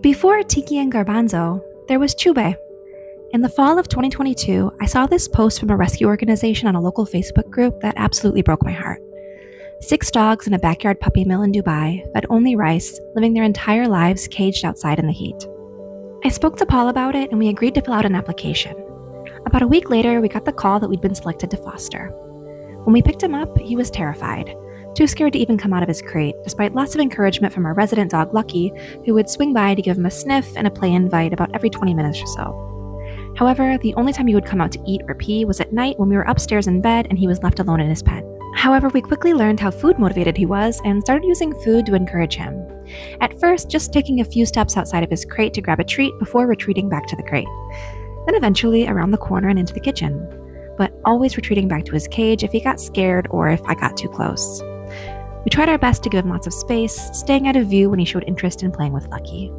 Before Tiki and Garbanzo, there was Chube. In the fall of 2022, I saw this post from a rescue organization on a local Facebook group that absolutely broke my heart. 6 dogs in a backyard puppy mill in Dubai, fed only rice, living their entire lives caged outside in the heat. I spoke to Paul about it and we agreed to fill out an application. About a week later, we got the call that we'd been selected to foster. When we picked him up, he was terrified, too scared to even come out of his crate, despite lots of encouragement from our resident dog Lucky, who would swing by to give him a sniff and a play invite about every 20 minutes or so. However, the only time he would come out to eat or pee was at night when we were upstairs in bed and he was left alone in his pen. However, we quickly learned how food motivated he was and started using food to encourage him. At first, just taking a few steps outside of his crate to grab a treat before retreating back to the crate. Then eventually around the corner and into the kitchen, but always retreating back to his cage if he got scared or if I got too close. We tried our best to give him lots of space, staying out of view when he showed interest in playing with Lucky.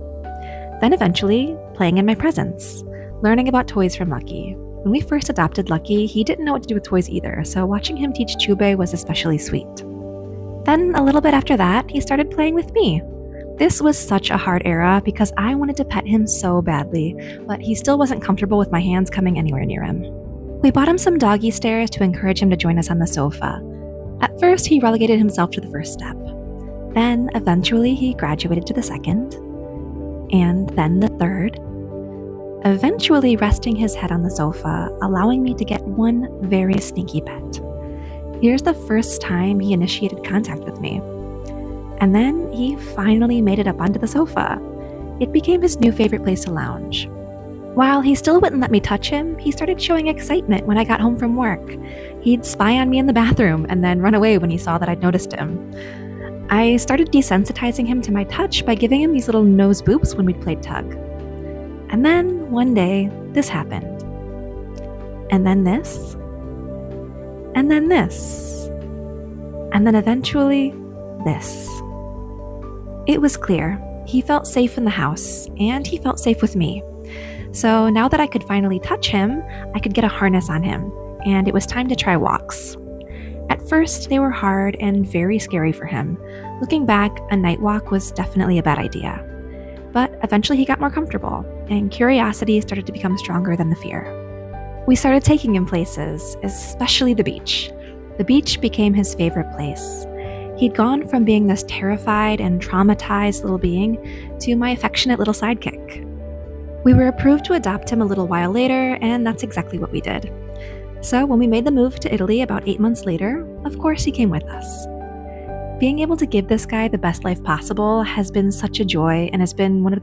Then eventually, playing in my presence, learning about toys from Lucky. When we first adopted Lucky, he didn't know what to do with toys either, so watching him teach Chube was especially sweet. Then, a little bit after that, he started playing with me. This was such a hard era because I wanted to pet him so badly, but he still wasn't comfortable with my hands coming anywhere near him. We bought him some doggy stairs to encourage him to join us on the sofa. At first, he relegated himself to the first step. Then, eventually, he graduated to the second, and then the third, eventually resting his head on the sofa, allowing me to get one very sneaky pet. Here's the first time he initiated contact with me. And then he finally made it up onto the sofa. It became his new favorite place to lounge. While he still wouldn't let me touch him, he started showing excitement when I got home from work. He'd spy on me in the bathroom and then run away when he saw that I'd noticed him. I started desensitizing him to my touch by giving him these little nose boops when we'd played tug. And then, one day, this happened. And then this. And then this. And then eventually, this. It was clear. He felt safe in the house, and he felt safe with me. So now that I could finally touch him, I could get a harness on him, and it was time to try walks. At first, they were hard and very scary for him. Looking back, a night walk was definitely a bad idea. But eventually he got more comfortable, and curiosity started to become stronger than the fear. We started taking him places, especially the beach. The beach became his favorite place. He'd gone from being this terrified and traumatized little being to my affectionate little sidekick. We were approved to adopt him a little while later, and that's exactly what we did. So when we made the move to Italy about 8 months later, of course he came with us. Being able to give this guy the best life possible has been such a joy and has been one of the